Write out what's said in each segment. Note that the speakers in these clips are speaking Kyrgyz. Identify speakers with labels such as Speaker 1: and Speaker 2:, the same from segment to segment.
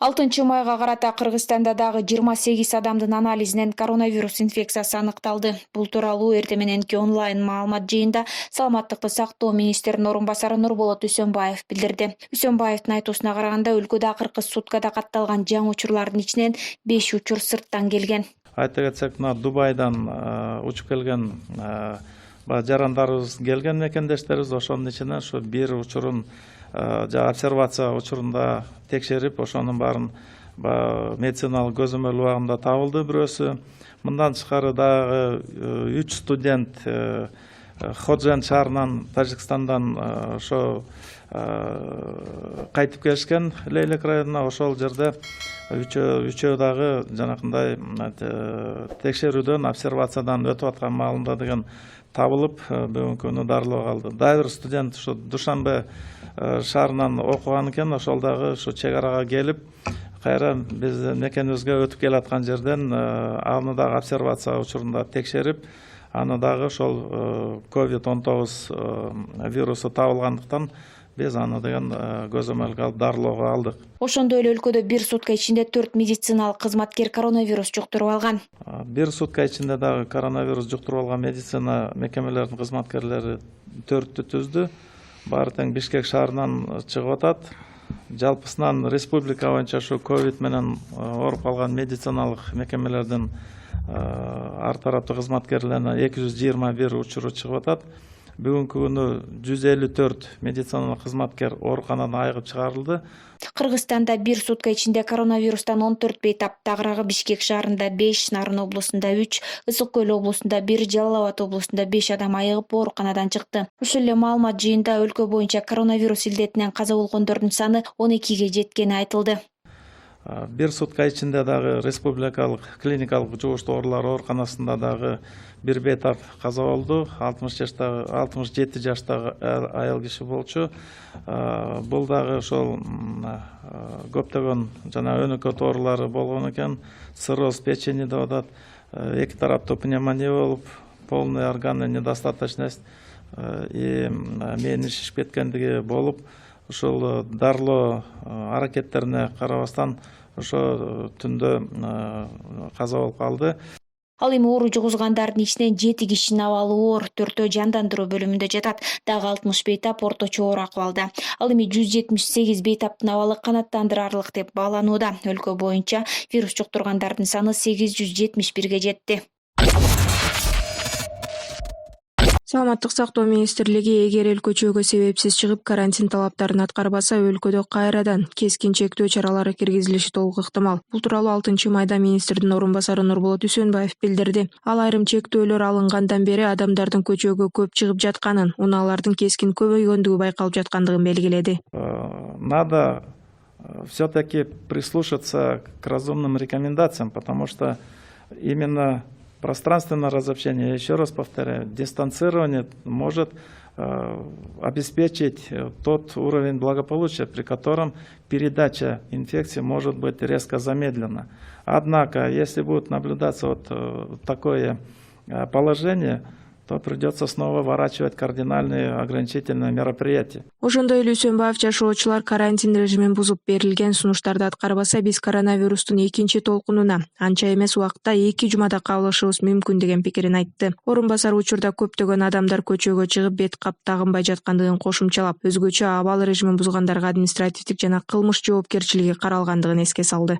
Speaker 1: 6 майга карата Кыргызстанда дагы 28 адамдын анализинен коронавирус инфекциясы аныкталды. Бул тууралуу эртең мененки онлайн маалымат жыйында саламаттыкты сактоо министринин орун басары Нурболот Үсөнбаев билдирди. Үсөнбаевдин айтуусуна караганда, өлкөдө акыркы суткада катталган жаңы учурлардын ичинен 5 учур сырттан келген.
Speaker 2: Айта кетсек, мына Дубайдан учуп келген жарандарыбыз келген мекендештерибиз, ошонун ичинен ошо бир учурун обсервация учурунда текшерип, ошонун баарын медициналык көзөмөл убагында табылды бирөөсү. Мындан тышкары дагы 3 студент Ходжен шаарынан, Тажикстандан ошо кайтып келишкен Лейлек районуна. Ошол жерде үчөө дагы жанакындай текшерүүдөн, обсервациядан өтүп аткан маалында деген табылып, бүгүнкү күнү дарылоого алды. Дагы бир студент ушу Душанбе шаарынан окуган экен. Ошол дагы ушу чек арага келип, кайра биздин мекенибизге өтүп келаткан жерден аны дагы обсервация учурунда текшерип, аны дагы ошол COVID-19 вирусу табылгандыктан биз аны деген көзөмөлгө алып дарылоого алдык.
Speaker 1: Ошондой эле өлкөдө бир сутка ичинде 4 медициналык кызматкер коронавирус жуктуруп алган.
Speaker 2: Бир сутка ичинде дагы коронавирус жуктуруп алган медицина мекемелеринин кызматкерлери 4-тү түздү. Баары тең Бишкек шаарынан чыгып атат. Жалпысынан республика боюнча ушу ковид менен ооруп калган медициналык мекемелердин ар тараптуу кызматкерлерине 221 учуру чыгып атат. Бүгүнкү күнү 154 медициналык кызматкер ооруканадан айыгып чыгарылды.
Speaker 1: Кыргызстанда бир сутка ичинде коронавирустан 14 бейтап, тагыраагы Бишкек шаарында 5, Нарын облусунда 3, Ысык Көл облусунда 1, Жалал Абад облусунда 5 адам айыгып ооруканадан чыкты. Ушул эле маалымат жыйында өлкө боюнча коронавирус илдетинен каза болгондордун саны 12ге жеткени айтылды.
Speaker 2: Бир сутка ичинде дагы республикалык клиникалык жугуштуу оорулар ооруканасында дагы бир бейтап каза болду. 67 жаштагы аял киши болчу. Бул дагы ошол көптөгөн жана өнөкөт оорулары болгон экен. Цирроз печени деп атат. Эки тараптуу пневмония болуп, полная органная недостаточность и мээнин шишип кеткендиги болуп, ошол дарылоо аракеттерине карабастан ошо түндө каза болуп калды.
Speaker 1: Ал эми оору жугузгандардын ичинен 7 кишинин абалы оор, 4-төө жандандыруу бөлүмүндө жатат. Дагы 60 бейтап орточо оор акыбалда. Ал эми 178 бейтаптын абалы канааттандырарлык деп бааланууда. Өлкө боюнча вирус жуктургандардын саны 871ге жетти.
Speaker 3: Саламаттык сактоо министрлиги эгер эл көчөгө себепсиз чыгып карантин талаптарын аткарбаса, өлкөдө кайрадан кескин чектөө чаралары киргизилиши толук ыктымал. Бул тууралуу 6 майда министрдин орун басары Нурболот Үсөнбаев билдирди. Ал айрым чектөөлөр алынгандан бери адамдардын көчөгө көп чыгып жатканын, унаалардын кескин көбөйгөндүгү байкалып жаткандыгын белгиледи.
Speaker 2: Надо все-таки прислушаться к разумным рекомендациям, потому что именно пространственное разобщение, еще раз повторяю, дистанцирование может обеспечить тот уровень благополучия, при котором передача инфекции может быть резко замедлена. Однако, если будет наблюдаться вот такое положение, то придется снова ворачивать кардинальные ограничительные мероприятия.
Speaker 3: Ошондой эле Үсөнбаев жашоочулар карантин режимин бузуп берилген сунуштарды аткарбаса, биз коронавирустун экинчи толкунуна анча эмес убакта 2 жумада кабылышыбыз мүмкүн деген пикирин айтты. Орун басар учурда көптөгөн адамдар көчөгө чыгып бет кап тагынбай жаткандыгын кошумчалап, өзгөчө абал режимин бузгандарга административдик жана кылмыш жоопкерчилиги каралгандыгын эске салды.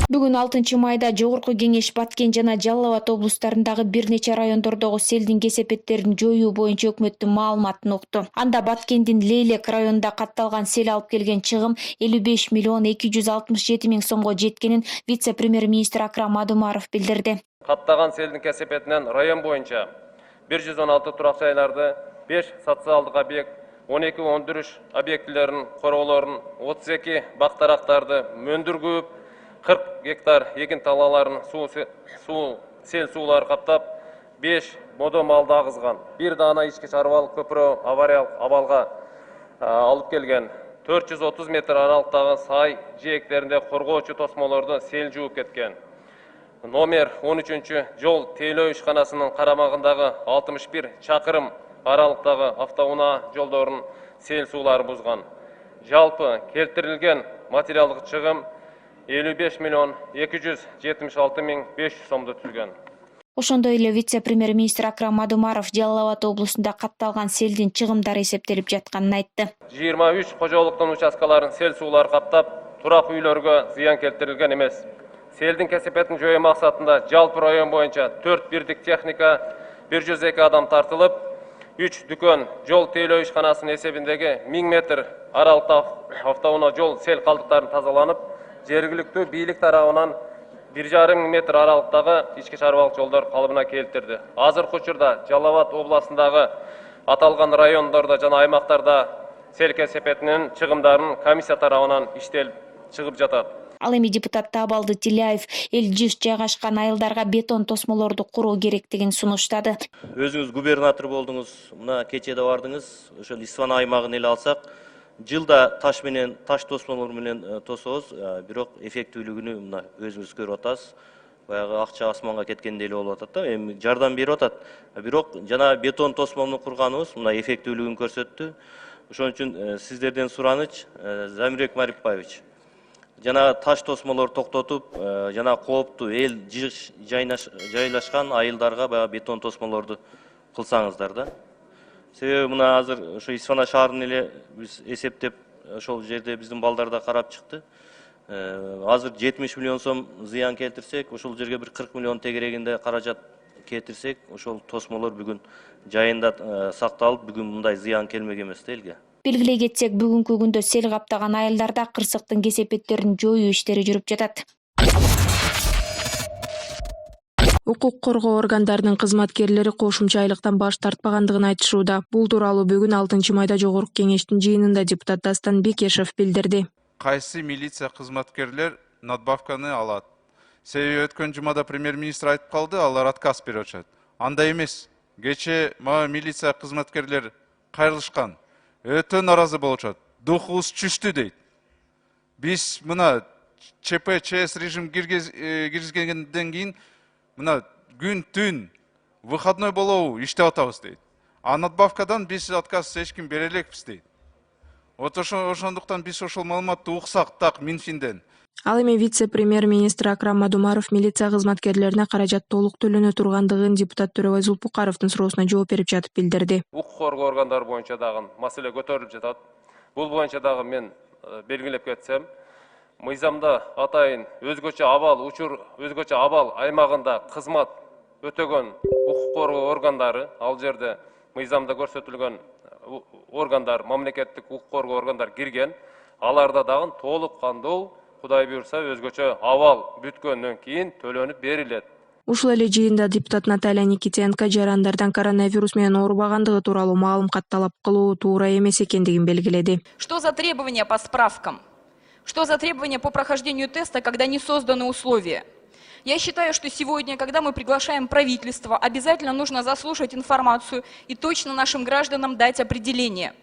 Speaker 1: Бүгүн 6 майда Жогорку Кеңеш, Баткен жана Жалал Абад облустарындагы бир нече райондордогу селдин кесепеттерин жоюу боюнча өкмөттүн маалыматын укту. Анда Баткендин Лейлек районунда катталган сел алып келген чыгым 55 миллион 267 миң сомго жеткенин вице-премьер-министр Акрам Адумаров билдирди.
Speaker 4: Каттаган селдин кесепетинен район боюнча 116 турак жайларды, 5 социалдык объект, 12 өндүрүш объектилерин короолорун, 32 бактарактарды мөндүргүп, 40 гектар эгин талаларын сел суулар каптап, 5 бодо малды агызган, 1 даана ички чарбалык көпүрө авариялык абалга алып келген, 430 метр аралыктагы сай жээктеринде коргоочу тосмолорду сел жууп кеткен. Номер 13 жол тейлөө ишканасынын карамагындагы 61 чакырым аралыктагы автоунаа жолдорун сел суулары бузган. жалпы келтірілген материалдық шығым 55 миллион 276 мың 500 сомды түзген.
Speaker 1: Ошондой эле вице-премьер-министр Акрам Мадумаров Жалал Абад облусунда катталган селдин чыгымдары эсептелип жатканын айтты.
Speaker 4: 23 кожолуктун участкаларын сел суулар каптап, турак үйлөргө зыян келтирилген эмес. Селдин кесепетин жоюу максатында жалпы район боюнча 4 бирдик техника, 102 адам тартылып, 3 дүкөн жол тейлөө ишканасынын эсебиндеги 1000 метр аралыкта автоунаа жол сел калдыктарын тазаланып, жергиликтүү бийлик тарабынан 1,5 метр аралыктагы ички чарбалык жолдор калыбына келтирди. Азыркы учурда Жалал Абад областындагы аталган райондордо жана аймактарда сел кесепетинин чыгымдарын комиссия тарабынан иштелип чыгып жатат.
Speaker 1: Ал эми депутат Табалды Тилляев эл жүз жайгашкан айылдарга бетон тосмолорду куруу керектигин сунуштады.
Speaker 5: Өзүңүз губернатор болдуңуз, мына кечеде бардыңыз, ошол Исфана аймагын эле алсак, жылда таш тосмолор менен тособуз, бирок эффектүүлүгүнү мына өзүңүз көрүп атасыз. Баягы акча асманга кеткендей эле болуп атат да, эми жардам берип атат. Бирок жана бетон тосмолну курганыбыз мына эффектүүлүгүн көрсөттү. Ошон үчүн сиздерден сураныч, Замирбек Марипбаевич, жана таш тосмолор токтотуп, жана кооптуу эл жайлашкан айылдарга баягы бетон тосмолорду кылсаңыздар да. Себеби мына азыр ошо Исфана шаарын эле биз эсептеп, ошол жерде биздин балдар да карап чыкты. Азыр 70 миллион сом зыян келтирсек, ошол жерге бир 40 миллион тегерегинде каражат кетирсек, ошол тосмолор бүгүн жайында сакталып, бүгүн мындай зыян келмек эмес да элге.
Speaker 1: Белгилей кетсек, бүгүнкү күндө сел каптаган айылдарда кырсыктын кесепеттерин жоюу иштери жүрүп жатат.
Speaker 3: Укук коргоо органдарынын кызматкерлери кошумча айлыктан баш тартпагандыгын айтышууда. Бул тууралуу бүгүн 6 майда Жогорку кеңештин жыйынында депутат Дастан Бекешев билдирди.
Speaker 6: Кайсы милиция кызматкерлер надбавканы алат? Себеби өткөн жумада премьер-министр айтып калды, алар отказ берип атышат. Андай эмес. Кече милиция кызматкерлер кайрылышкан. Өтө наразы болушат. Духубуз чүштү дейт. Биз мына ЧП, ЧС режим киргизгенден кийин мына күн түн выходной болобу иштеп атабыз дейт. А надбавкадан биз отказ эч ким бере элекпиз дейт. Ошондуктан биз ошол маалыматты уксак так Минфинден.
Speaker 3: Ал эми вице-премьер-министр Акрам Мадумаров милиция кызматкерлерине каражат толук төлөнө тургандыгын депутат Төрөбай Зулпукаровдун суроосуна жооп берип жатып билдирди.
Speaker 4: Укук коргоо органдары боюнча дагы маселе көтөрүлүп жатат. Бул боюнча дагы мен белгилеп кетсем, мыйзамда атайын өзгөчө абал аймагында кызмат өтөгөн укук коргоо органдары, ал жерде мыйзамда көрсөтүлгөн органдар, мамлекеттик укук коргоо органдар кирген, аларда дагы толук кандуу Кудай буйрса өзгөчө абал бүткөндөн кийин төлөнүп берилет.
Speaker 3: Ушул эле жыйында депутат Наталья Никитенко жарандардан коронавирус менен оорубагандыгы тууралуу маалымат талап кылуу туура эмес экендигин белгиледи.
Speaker 7: Что за требования по справкам? Что за требования по прохождению теста, когда не созданы условия? Я считаю, что сегодня, когда мы приглашаем правительство, обязательно нужно заслушать информацию и точно нашим гражданам дать определение.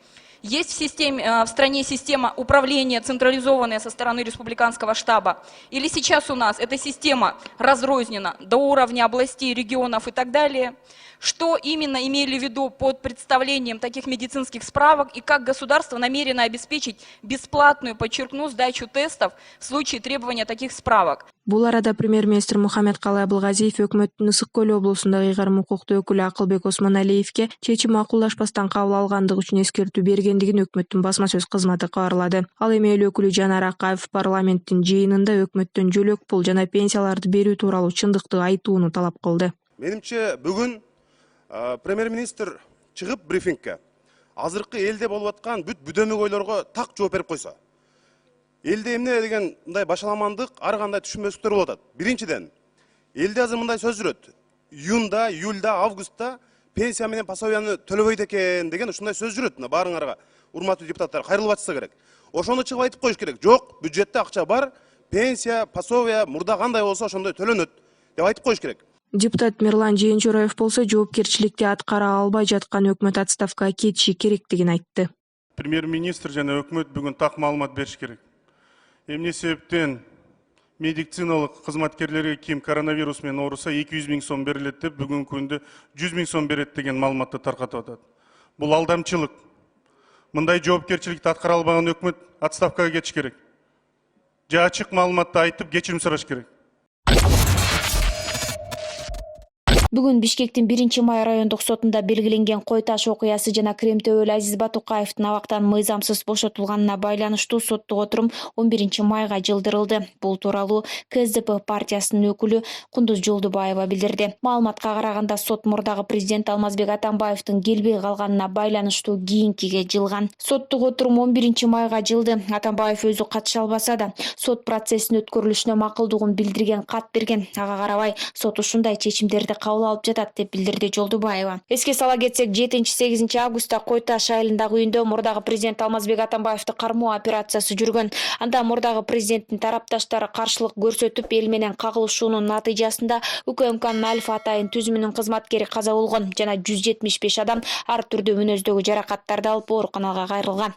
Speaker 7: Есть в стране система управления, централизованная со стороны республиканского штаба? Или сейчас у нас эта система разрознена до уровня областей, регионов и так далее? Что именно имели в виду под представлением таких медицинских справок и как государство намерено обеспечить бесплатную, подчеркну, сдачу тестов в случае требования таких справок?
Speaker 3: Бул арада премьер-министр Мухаммедкалый Абылгазиев өкмөттүн Ысык көл облусундагы ыйгарым укуктуу өкүлү Акылбек Осмоналиевке чечим макулдашпастан кабыл алгандыгы үчүн эскертүү бергендигин өкмөттүн басма сөз кызматы кабарлады. Ал эми эл өкүлү Жанар Акаев парламенттин жыйынында өкмөттөн жөлөк пул жана пенсияларды берүү тууралуу чындыкты айтууну талап кылды.
Speaker 8: Менимче бүгүн премьер-министр чыгып брифингке азыркы элде болуп аткан бүдөмөк ойлорго так жооп берип койсо. Элде эмне деген мындай башаламандык, ар кандай түшүнбөстүктөр болуп атат. Биринчиден, элде азыр мындай сөз жүрөт. Июнда, июльда, августта пенсия менен пособияны төлөбөйт экен деген ушундай сөз жүрөт. Мына баарыңарга урматтуу депутаттар кайрылып атса керек. Ошону чыгып айтып коюш керек. Жок, бюджетте акча бар, пенсия, пособия мурда кандай болсо ошондой төлөнөт деп айтып коюш керек.
Speaker 3: Депутат Мирлан Жээнчураев болсо жоопкерчиликти аткара албай жаткан өкмөт отставкага кетиши керектигин айтты.
Speaker 9: Премьер-министр жана өкмөт бүгүн так маалымат бериш керек. Эмне себептен медициналык кызматкерлерге ким коронавирус менен ооруса 200 000 сом берилет деп бүгүнкү күндө 100 000 сом берет деген маалыматты таркатып атат. Бул алдамчылык. мындай жоопкерчиликти аткара албаган өкмөт отставкага кетиш керек. Же ачык маалыматты айтып кечирим сураш керек.
Speaker 1: Бүгүн Бишкектин 1-май райондук сотунда белгиленген кой таш окуясы жана Кремтөбөл Азиз Батукаевдин абактан мыйзамсыз бошотулганына байланыштуу соттук отурум 11-майга жылдырылды. Бул тууралуу КСДП партиясынын өкүлү Кундуз Жолдубаева билдирди. Маалыматка караганда сот мурдагы президент Алмазбек Атамбаевдин келбей калганына байланыштуу кийинкиге жылган. Соттук отурум 11-майга жылды. Атамбаев өзү катыша албаса да сот процессинин өткөрүлүшүнө макулдугун билдирген кат берген. Ага карабай сот ушундай чечимдерди кабыл алып жатат деп билдирди Жолдубаева. Эске сала кетсек, 7-8 августта Кой Таш айылындагы үйүндө мурдагы президент Алмазбек Атамбаевди кармоо операциясы жүргөн. Анда мурдагы президенттин тарапташтары каршылык көрсөтүп, эл менен кагылышуунун натыйжасында УКМКнын Альфа атайын түзүмүнүн кызматкери каза болгон жана 175 адам ар түрдүү мүнөздөгү жаракаттарды алып ооруканага кайрылган.